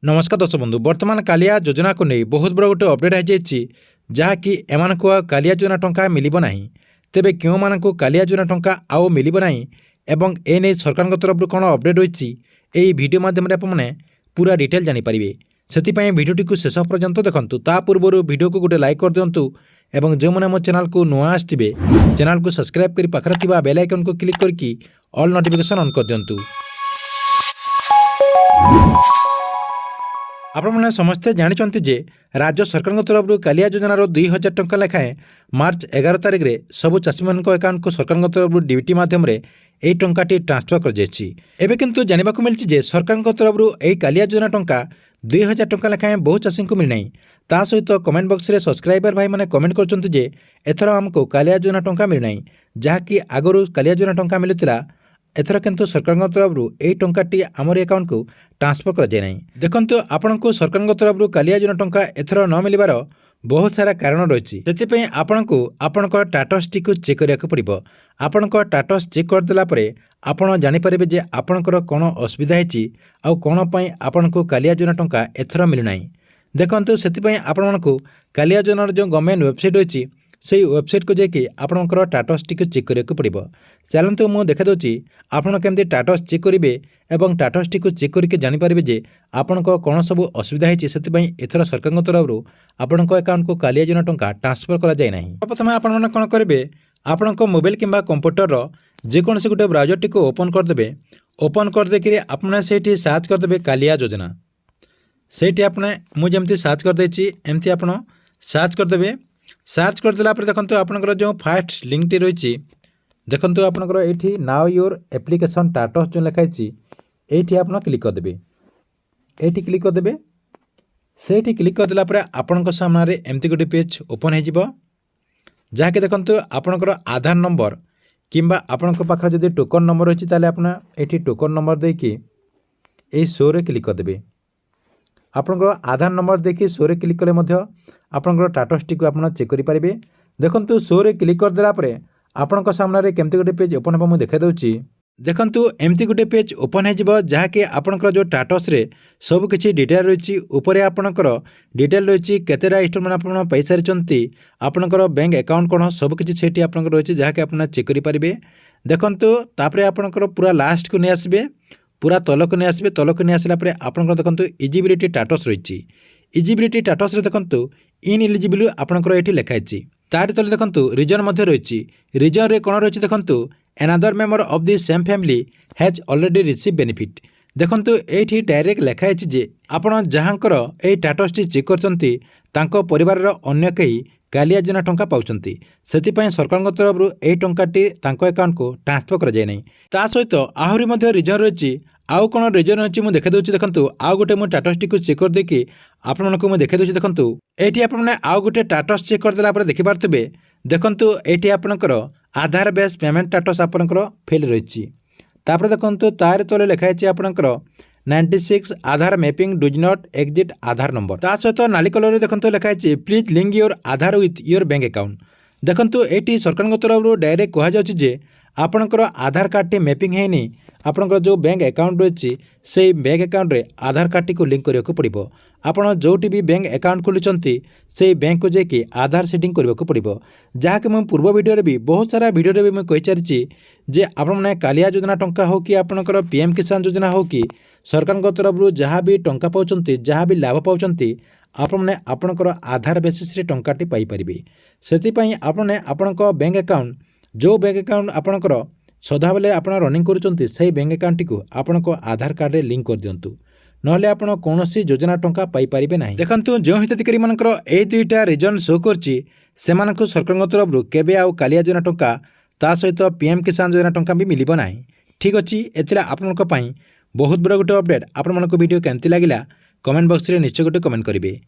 नमस्कार दर्शक बंधु वर्तमान कालिया योजना को नहीं बहुत बड़ गोटे अपडेट है जहाँकि एम कालिया योजना टंका मिल ना तेरे क्यों मानक कालिया योजना टंका आउ मिल ना एवं एने सरकार तरफ कौन अपडेट होती यही वीडियो माध्यम आपने पूरा डिटेल जानीपारे से भिडियोटी को शेष पर्यंत देखूँ ता पूर्व वीडियो को गोटे लाइक कर दिंतु एवं जो मैंने मो चैनल को नुआ आसवे चैनल को सब्सक्राइब कर पाखे बेल आइकन को क्लिक करके ऑल नोटिफिकेशन ऑन कर दिंतु। आपने समस्ते जानते जे राज्य सरकार तरफ कालिया योजनार 2000 टंका लेखाएं मार्च 11 तारिख में सबू चाषी मान अकाउंट को सरकार तरफ डीबीटी माध्यम यही टंकाटी ट्रांसफर कर किंतु जानवा मिली सरकार तरफ यही कालिया योजना टंका 2000 टंका लेखाएं बहु चाषी को मिलना ता सहित कमेंट बॉक्स रे सब्सक्राइबर भाई मैंने कमेंट करते एथर आमको कालिया योजना टंका मिलना जहाँकि आगु कालिया योजना टंका मिलूला एथर किंतु सरकार तरफ यही टंकाटी आमर अकाउंट को ट्रांसफर कर जाए ना। देखो आपण को सरकार तरफ कालिया योजना टंका एथर न मिलबार बहुत सारा कारण रही से आपण को आपणकर स्टाटस टी चेक करने को पड़ो। आपण स्टाटस चेक करदेला आपण जानीपारे जे आपणकर कौन असुविधा है कौन आपण को कालिया योजना टंका एथर मिलूना। देखो से आपण को कालिया योजनार जो गवर्नमेंट वेबसाइट अच्छी से वेबसाइट को जाकि आपणकर स्टाटस टी चेक करने को पड़ो। चलतु मुझे देखा दूसरी आपड़ केमती स्टाटस चेक करेंगे और स्टाटस टी चेक करके जानीपारे जे आपण कौन सब असुविधा है से एथर सरकार तरफ आपण अकाउंट को कालिया योजना टंका ट्रांसफर कर जाए ना। प्रथम आपण कौन करेंगे आपण मोबाइल किंबा कंप्यूटर जेकोसी गोटे ब्राउजर टी ओपन करदे। ओपन करदे आपने से सर्च करदे कालिया योजना से मुझे सर्च करदे एमती आप सर्च करदे। सर्च करदेला देखो आपंकर जो फास्ट लिंक टी रही देखो आपंकर ये नाउ योर एप्लिकेशन स्टाटस जो लिखाई ये आप क्लिक करदे। ये क्लिक करदे से क्लिक करदेला आपण सामने एमती गोटे पेज ओपन हो जहाँकि देखो आपंकर आधार नंबर किंबा आपण पाखे जब टोकन नंबर अच्छी ताले आप टोकन नंबर देकी यही शो रे क्लिक करदे। आपंकर आधार नंबर देखिए शो रे क्लिक कले आपंकर स्टाटस टी आप चेक करेंगे। देखो शो रे क्लिक करदेला आपण सामने केमती गोटे पेज ओपन हम देखा दूसरी देखु एमती गोटे पेज ओपन हो जहाँकि आपंकर जो स्टाटस रे सब किसी डिटेल रही ऊपर आपंकर डिटेल रही केतेटा इंस्टॉलमेंट आप पाई सारी आपंकर बैंक अकाउंट कौन सब किसी से आपंकर रही जहाँकि आप चेक करेंगे। देखु तापर आपंकर पूरा लास्ट को नहीं आसबे पूरा तलक नहीं आसबे तलक नहीं आसला आपंकर देखो इजिबिलिटी स्टाटस रही इजिबिलिटी स्टाटस देखो इन इलिजिबल आपंकर ये लिखाई तार तले देखो रिजन रही रिजन रे कौन रही देखो another member of the same family has already receive benefit. देखो ये डायरेक्ट लिखाई जे आपण जहाँकर ये स्टाटस टी चेक कर परिवार अन्य कई कालिया योजना टंका पाँच से सरकार तरफ यही टंकाटी अकाउंट को ट्रांसफर कर जाए ना। ता सहित आहरी रिजन रही आउ कौन रिजन अच्छी मुझे देखा दूसरी देखो आउ गोटे मुझे स्टाटस टी चेक कर देकी आपको मुझे देखा दूसरी देखो ये आपने आउ गोटे स्टाटस चेक करदेला देखिपे देखो ये आपंकर आधार बेस पेमेंट स्टाटस आपंकर फेल रही देखो तार तले लिखाई आपंकर 96 Aadhaar mapping does not exist Aadhaar number ता सहित नाली कलर देखो लिखाई please link your Aadhaar with your bank account. देखो ये सरकार तरफ डायरेक्ट कहुचे आपंकर आधार कार्ड टी मैपिंग है आपंकर जो बैंक अकाउंट रही से बैंक अकाउंट रे आधार कार्ड टी को लिंक करने को पड़ो। आपड़ जो भी बैंक अकाउंट खोलुंट से बैंक को जाकि आधार सेटिंग करने को पड़ो जहाँकि मुझे पूर्व वीडियो भी बहुत सारा वीडियो भी मुझे कही सारी जे आपने कालिया योजना टंका हो कि आपंकर पीएम किसान योजना हो कि सरकार तरफ जहाँ भी टंका पाँच जहाँ भी लाभ पाँच आपने आपंकर आधार बेसिस टंकाटी पाइपर से आपने आपण बैंक अकाउंट जो बैंक अकाउंट आपंकर सदाबले आप रनिंग कर बैंक अकाउंट टी आपण आधार कार्ड रे लिंक कर दिंतु नहले आपण कौन योजना टंका पाइपर ना। देखो जो हिताधिकारी मानकर ए दुईटा रिजन शो करछि सरकार तरफ केबे आउ कालिया योजना टंका ता सहित पीएम किसान योजना टंका भी मिलिबो ना। ठीक अच्छी एथिला आपनक पई बहुत बड़ा गोटे अपडेट। आपण वीडियो केमती लगिला कमेंट बॉक्स रे निश्चय गोटे कमेंट करेंगे।